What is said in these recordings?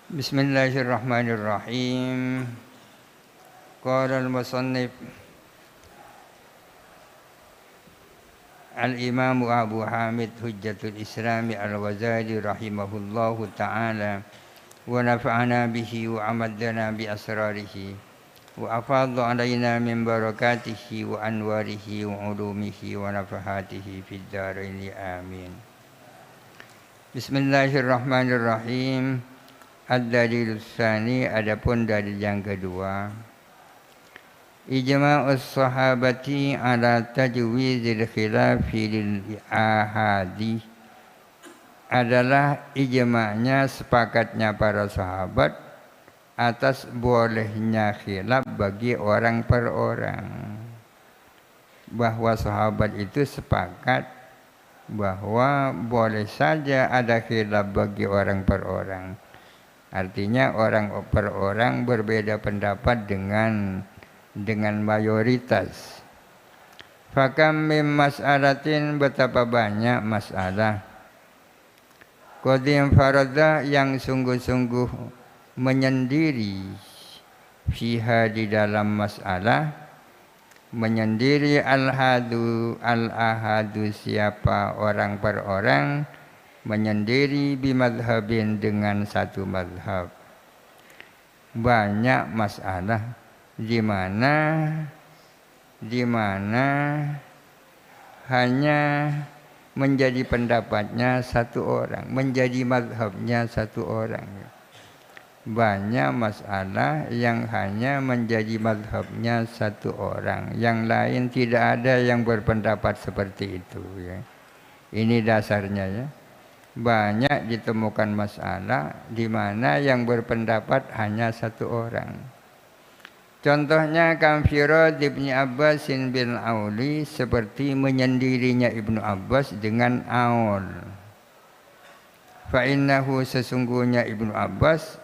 Bismillahirrahmanirrahim. Qala al-musannif al-Imam Abu Hamid Hujjatul Islami al-Ghazali rahimahullahu ta'ala wa nafa'ana bihi wa amaddana bi asrarihi wa afadha alaina min barakatihi wa anwarihi wa ulumihi wa nafahatihi fid dharaini amin. Bismillahirrahmanirrahim. Ad-dalil tsani, adapun dalil yang kedua, ijma'us sahabati ala tajwizil khilafi lil ahadi, adalah ijma'nya, sepakatnya para sahabat atas bolehnya khilaf bagi orang per orang. Bahwa sahabat itu sepakat bahwa boleh saja ada khilaf bagi orang per orang. Artinya orang per orang berbeda pendapat dengan mayoritas. Fakam mim mas'alatin, betapa banyak masalah. Qadim farada, yang sungguh-sungguh menyendiri, fiha, di dalam masalah, menyendiri al-ahadu, siapa orang per orang, menyendiri bimadhabin, dengan satu madhab. Banyak masalah di mana hanya menjadi pendapatnya satu orang, menjadi madhabnya satu orang. Banyak masalah yang hanya menjadi madhabnya satu orang, yang lain tidak ada yang berpendapat seperti itu, ya. Ini dasarnya, ya. Banyak ditemukan masalah di mana yang berpendapat hanya satu orang. Contohnya kamfirad Ibnu Abbas bin Auli, seperti menyendirinya Ibnu Abbas dengan aul. Fa innahu, sesungguhnya Ibnu Abbas,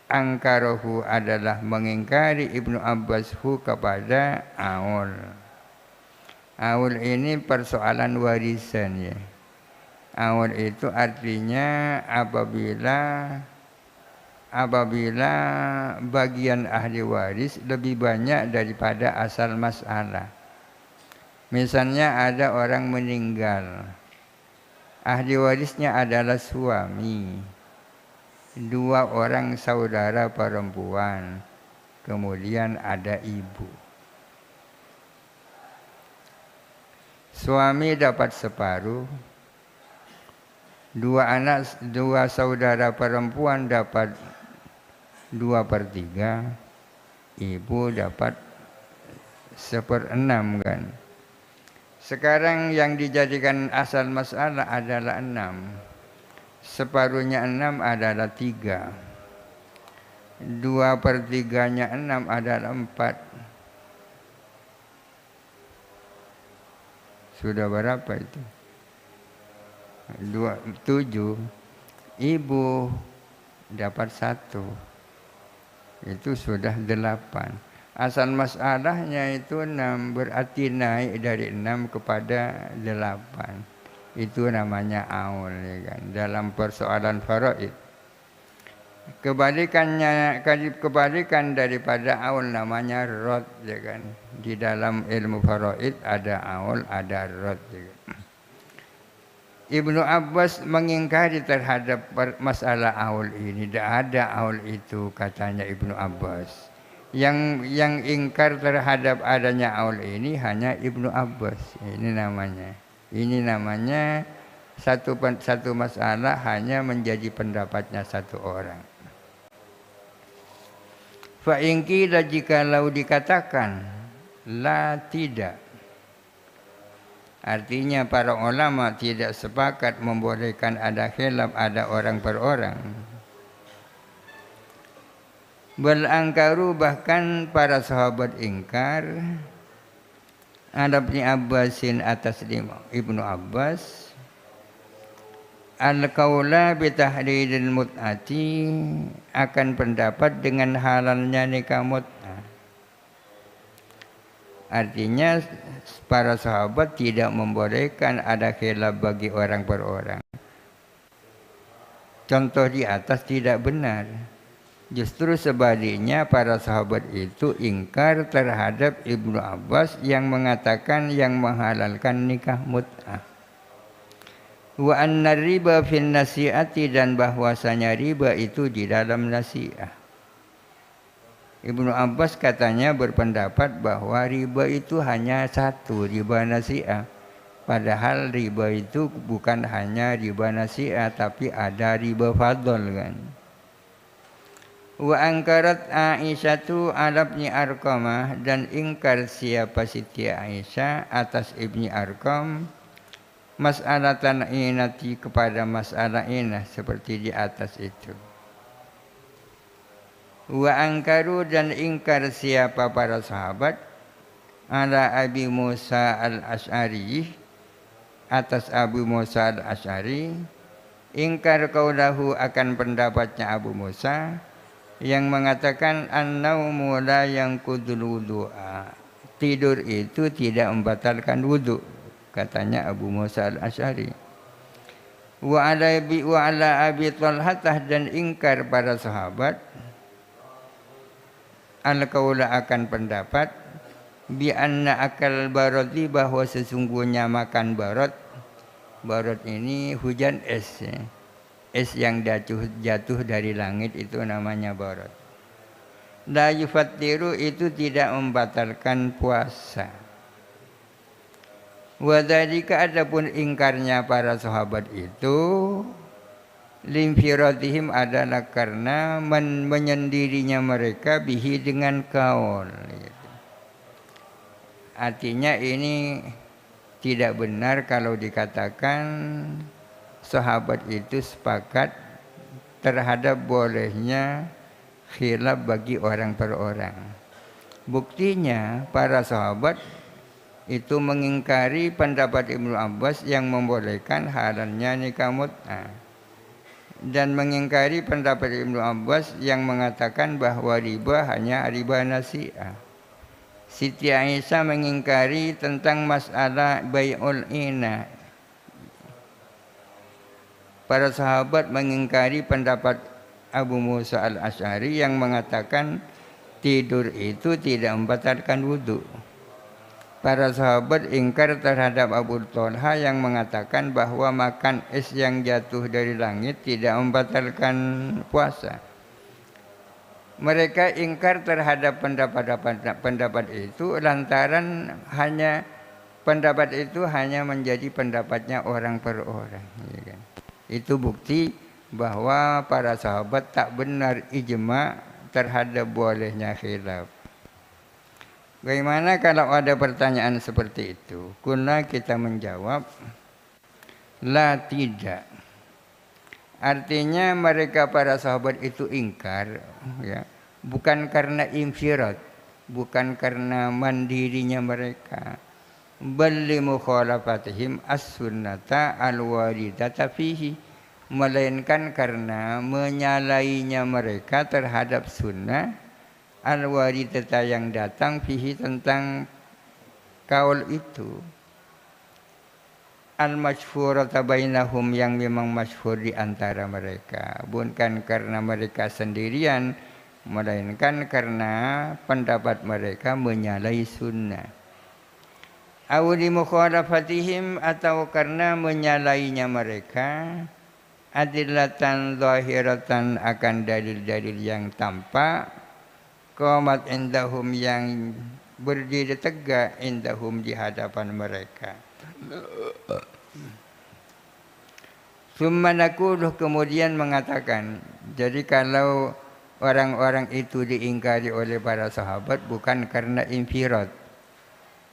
angkarahu, adalah mengingkari Ibnu Abbas hu, kepada aul. Aul ini persoalan warisan, ya. Aul itu artinya apabila bagian ahli waris lebih banyak daripada asal masalah. Misalnya ada orang meninggal, ahli warisnya adalah suami, dua orang saudara perempuan, kemudian ada ibu. Suami dapat separuh, dua saudara perempuan dapat 2/3, ibu dapat 1/6, kan. Sekarang yang dijadikan asal masalah adalah 6. Separuhnya 6 adalah 3. 2/3-nya 6 adalah 4. Sudah berapa itu? 7. Ibu dapat 1, itu sudah 8. Asal masalahnya itu 6, berarti naik dari 6 kepada 8. Itu namanya aul, ya kan, dalam persoalan faraid. Kebalikan daripada aul namanya rad, ya kan. Di dalam ilmu faraid ada aul, ada rad, ya kan. Ibnu Abbas mengingkari terhadap masalah aul ini. Tidak ada aul itu, katanya Ibnu Abbas. Yang ingkar terhadap adanya aul ini hanya Ibnu Abbas. Ini namanya satu masalah hanya menjadi pendapatnya satu orang. Fa in qila, jikalau dikatakan la, tidak, artinya para ulama tidak sepakat membolehkan ada khilaf, ada orang per orang. Bal angkaru, bahkan para sahabat ingkar, ada Ibnu Abbasin, atas Ibnu Abbas, al-qaula bi tahridil mut'ati, akan pendapat dengan halalnya nikah mut'ah. Artinya para sahabat tidak membolehkan ada khilaf bagi orang per orang. Contoh di atas tidak benar. Justru sebaliknya para sahabat itu ingkar terhadap Ibnu Abbas yang mengatakan yang menghalalkan nikah mut'ah. Wa anna riba fil nasi'ati, dan bahwasanya riba itu di dalam nasi'ah. Ibnu Abbas katanya berpendapat bahwa riba itu hanya satu, riba nasi'ah. Padahal riba itu bukan hanya riba nasi'ah, tapi ada riba fadl kan. Wa angkarat Aisyatu ala ibni Arqamah, dan ingkar siapa Siti Aisyah atas Ibni Arqam mas'alatan inati, kepada masalah inah seperti di atas itu. Wa angkaru, dan ingkar siapa para sahabat ala Abi Musa al-Asy'ari, atas Abu Musa al-Asy'ari, ingkar kaulahu, akan pendapatnya Abu Musa yang mengatakan an-naumu la yanqudul wudu'a, tidur itu tidak membatalkan wudu, katanya Abu Musa al-Asy'ari. Wa ala Abi Talhatah, dan ingkar para sahabat al-qaula, akan pendapat bi anna akal barati, bahwa sesungguhnya makan barat. Barat ini hujan es ya. Es yang jatuh dari langit itu namanya barat. La yufattiru, itu tidak membatalkan puasa. Wa dzalika, adapun ingkarnya para sahabat itu limfiratihim, adalah karena menyendirinya mereka bihi, dengan kaul gitu. Artinya ini tidak benar kalau dikatakan sahabat itu sepakat terhadap bolehnya khilaf bagi orang per orang. Buktinya para sahabat itu mengingkari pendapat Ibnu Abbas yang membolehkan halalnya nikah mut'ah, dan mengingkari pendapat Ibnu Abbas yang mengatakan bahwa riba hanya riba nasi'ah. Siti Aisyah mengingkari tentang masalah bai'ul inah. Para sahabat mengingkari pendapat Abu Musa al-Asy'ari yang mengatakan tidur itu tidak membatalkan wudu. Para sahabat ingkar terhadap Abu Talha yang mengatakan bahwa makan es yang jatuh dari langit tidak membatalkan puasa. Mereka ingkar terhadap pendapat itu lantaran pendapat itu hanya menjadi pendapatnya orang per orang. Ya kan? Itu bukti bahwa para sahabat tak benar ijma terhadap bolehnya khilaf. Bagaimana kalau ada pertanyaan seperti itu? Kuna kita menjawab, la, tidak. Artinya mereka para sahabat itu ingkar, ya, bukan karena infirat, bukan karena mandirinya mereka, bal li mukhalafatihim as-sunnata al-waridata fihi, melainkan karena menyalainya mereka terhadap sunnah al-waridata yang datang fihi, tentang kaul itu, al-masyhurata bainahum, yang memang masyhur di antara mereka, bukan karena mereka sendirian, melainkan karena pendapat mereka menyalai sunnah. Awli mukhalafatihim, atau karena menyalainya mereka, adillatan zahiratan, akan dalil-dalil yang tampak, qamat indahum, yang berdiri tegak, indahum, di hadapan mereka. Summa naqulu, kemudian mengatakan, jadi kalau orang-orang itu diingkari oleh para sahabat bukan karena infirat,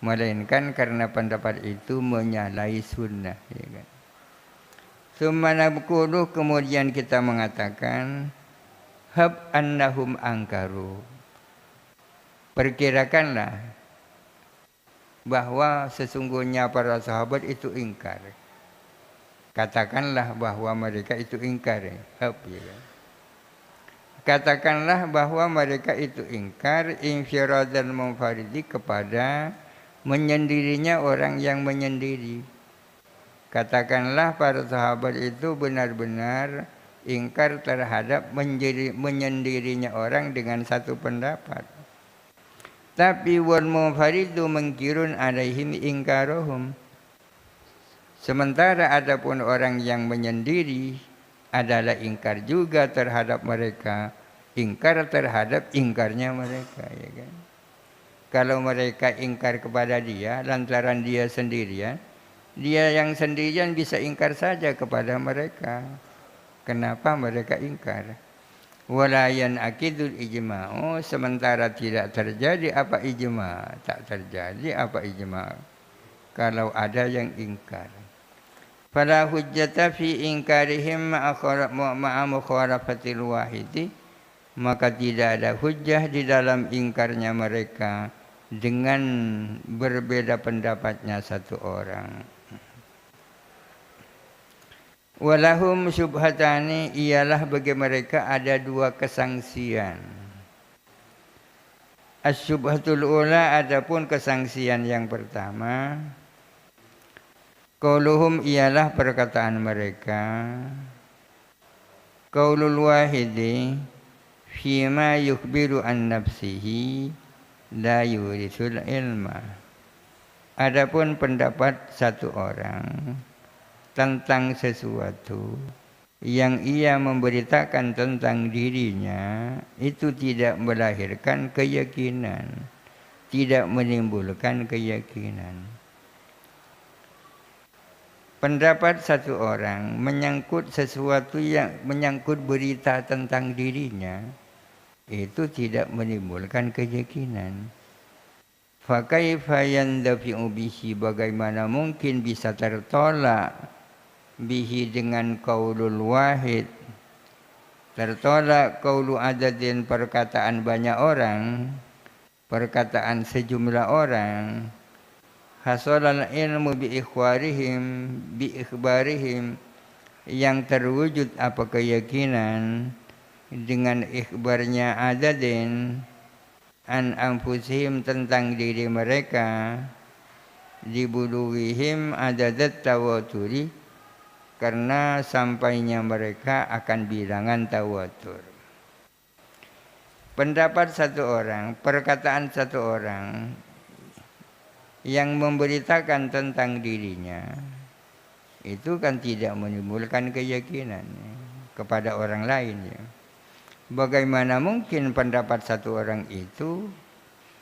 melainkan karena pendapat itu menyalahi sunnah, ya kan? Summa naqulu, kemudian kita mengatakan, hab annahum angkaru, perkirakanlah bahwa sesungguhnya para sahabat itu ingkar. Katakanlah bahwa mereka itu ingkar, hab, ya kan? Katakanlah bahwa mereka itu ingkar infiradan munfaridi, kepada menyendirinya orang yang menyendiri. Katakanlah para sahabat itu benar-benar ingkar terhadap menyendirinya orang dengan satu pendapat. Tapi wal munfaridu mengkirun alaihim ingkaruhum. Sementara adapun orang yang menyendiri adalah ingkar juga terhadap mereka, ingkar terhadap ingkarnya mereka, ya kan? Kalau mereka ingkar kepada dia lantaran dia sendirian, dia yang sendirian bisa ingkar saja kepada mereka. Kenapa mereka ingkar? Walayan akidul ijma'u, sementara tidak terjadi apa ijma', tak terjadi apa ijma' kalau ada yang ingkar. Fala hujjata fi ingkarihim ma'a mukhalafatil wahidi, maka tidak ada hujjah di dalam ingkarnya mereka dengan berbeda pendapatnya satu orang. Walahum syubhatani, ialah bagi mereka ada dua kesangsian. As-syubhatul ula, adapun kesangsian yang pertama, qauluhum, ialah perkataan mereka, qaulul wahidi fima yukhbiru an nafsihi la yurisul ilma. Adapun pendapat satu orang tentang sesuatu yang ia memberitakan tentang dirinya, itu tidak melahirkan keyakinan, tidak menimbulkan keyakinan. Pendapat satu orang menyangkut sesuatu yang menyangkut berita tentang dirinya, itu tidak menimbulkan keyakinan. Fa kaifa yandafi'u bihi, bagaimana mungkin bisa tertolak bihi dengan qaulul wahid, tertolak qaulu adadin, perkataan banyak orang, perkataan sejumlah orang, hasalal ilmu bi ikhbarihim, yang terwujud apa keyakinan dengan ikhbarnya adadin an anfusihim, tentang diri mereka, dibuluhihim adadat tawaturi, karena sampainya mereka akan bilangan tawatur. Pendapat satu orang, perkataan satu orang yang memberitakan tentang dirinya, itu kan tidak menimbulkan keyakinan kepada orang lain, ya. Bagaimana mungkin pendapat satu orang itu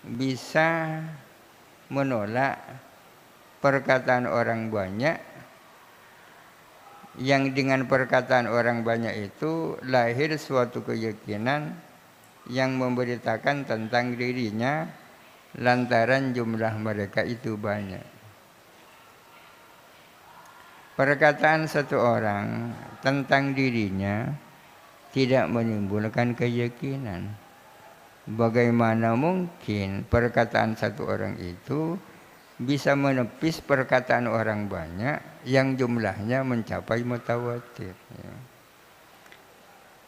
bisa menolak perkataan orang banyak, yang dengan perkataan orang banyak itu lahir suatu keyakinan yang memberitakan tentang dirinya lantaran jumlah mereka itu banyak. Perkataan satu orang tentang dirinya tidak menimbulkan keyakinan. Bagaimana mungkin perkataan satu orang itu bisa menepis perkataan orang banyak yang jumlahnya mencapai mutawatir, ya.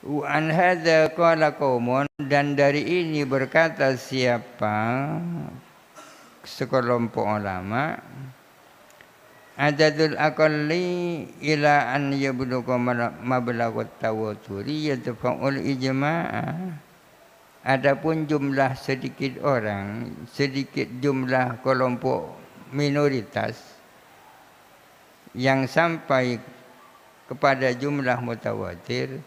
Wa an hadza qala qaumun, dan dari ini berkata siapa sekelompok ulama, adadul aqalli ila an yabluqa mablaghut tawaturi yadfa'ul ijma'a. Adapun jumlah sedikit orang, sedikit jumlah kelompok minoritas yang sampai kepada jumlah mutawatir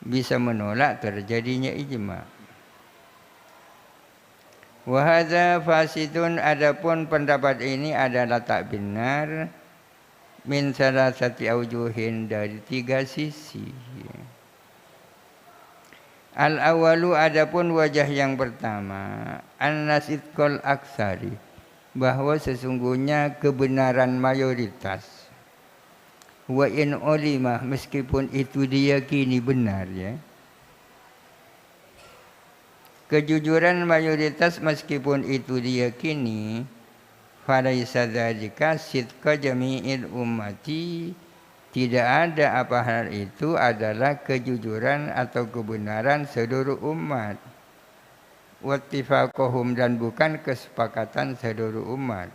bisa menolak terjadinya ijma'. Wa hadza fasidun, adapun pendapat ini adalah tak benar, min salasati aujuhin, dari tiga sisi. Al-awalu, adapun wajah yang pertama, an-nasidqul aksari, bahwa sesungguhnya kebenaran mayoritas, wa in ulimah, meskipun itu diyakini benar, ya. Kejujuran mayoritas meskipun itu diyakini, falaisa dzalika sidqa jami'il ummati, tidak ada apa hal itu adalah kejujuran atau kebenaran seluruh umat. Wattifaqohum, dan bukan kesepakatan seluruh umat.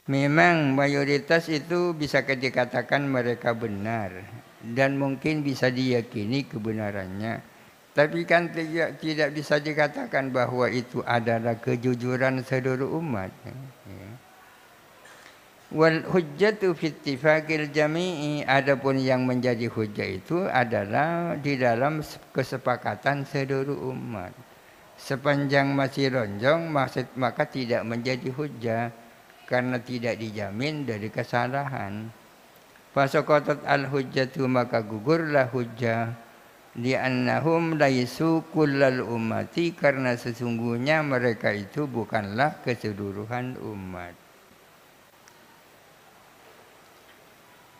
Memang mayoritas itu bisa dikatakan mereka benar, dan mungkin bisa diyakini kebenarannya. Tapi kan tidak bisa dikatakan bahwa itu adalah kejujuran seluruh umat. Ya. Wal hujjatu fi ittifaqil jami'i, adapun yang menjadi hujjah itu adalah di dalam kesepakatan seluruh umat. Sepanjang masih lonjong maka tidak menjadi hujjah karena tidak dijamin dari kesalahan. Fasaqatat al hujjatu, maka gugurlah hujjah, li'annahum laisu kullal ummati, karena sesungguhnya mereka itu bukanlah keseluruhan umat.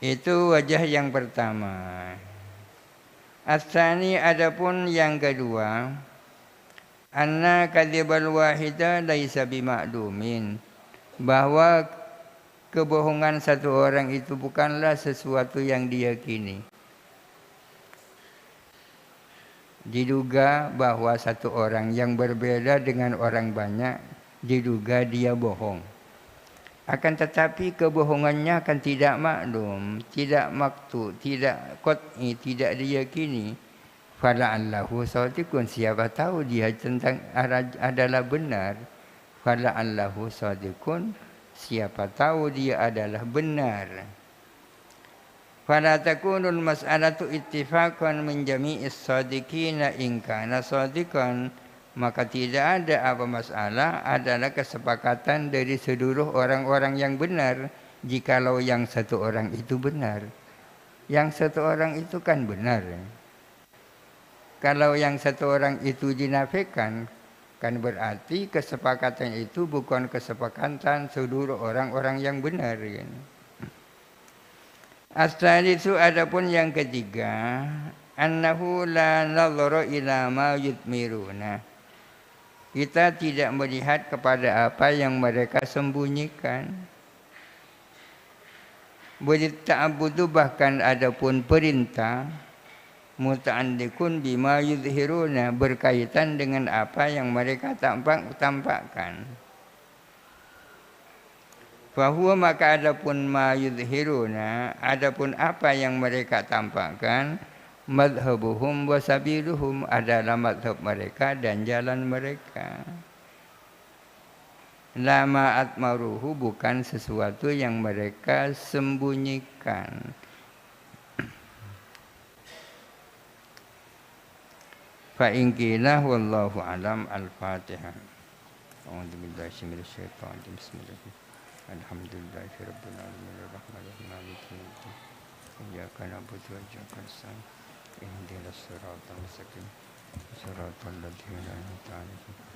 Itu wajah yang pertama. Asani, adapun yang kedua, anna kadzibal wahida laisa bimaklumin, bahwa kebohongan satu orang itu bukanlah sesuatu yang diyakini. Diduga bahwa satu orang yang berbeda dengan orang banyak, diduga dia bohong. Akan tetapi kebohongannya akan tidak maklum, tidak maktu, tidak qat'i, tidak diyakini. Fala'allahu shadiqun, siapa tahu dia tentang adalah benar. Fala'allahu shadiqun, siapa tahu dia adalah benar. Fala takunul mas'alatu ittifaqan min jami'is shadiqina in kana shadiqan, maka tidak ada apa masalah adalah kesepakatan dari seluruh orang-orang yang benar jikalau yang satu orang itu benar. Yang satu orang itu kan benar. Kalau yang satu orang itu dinafikan, kan berarti kesepakatan itu bukan kesepakatan seluruh orang-orang yang benar. As-salisu, adapun yang ketiga, annahu la nadhara ila ma yutmiruna, kita tidak melihat kepada apa yang mereka sembunyikan. Ta'abudu, bahkan adapun perintah, muta'alliqun bima yudhiruna, berkaitan dengan apa yang mereka tampakkan. Fahuwa, maka adapun ma yudhiruna, adapun apa yang mereka tampakkan, madhabuhum wa sabiluhum, adalah madhab mereka dan jalan mereka. Lama atmaruhu, bukan sesuatu yang mereka sembunyikan. Fa in qila wallahu alam. Al-Fatihah. A'udzu billahi minasy syaithanir rajim. Bismillahirrahmanirrahim. Alhamdulillahirabbil alamin arrahmanirrahim maliki yaumiddin. Iyyaka na'budu wa iyyaka nasta'in. Ihdinas siratal mustaqim. Siratal ladzina an'amta 'alaihim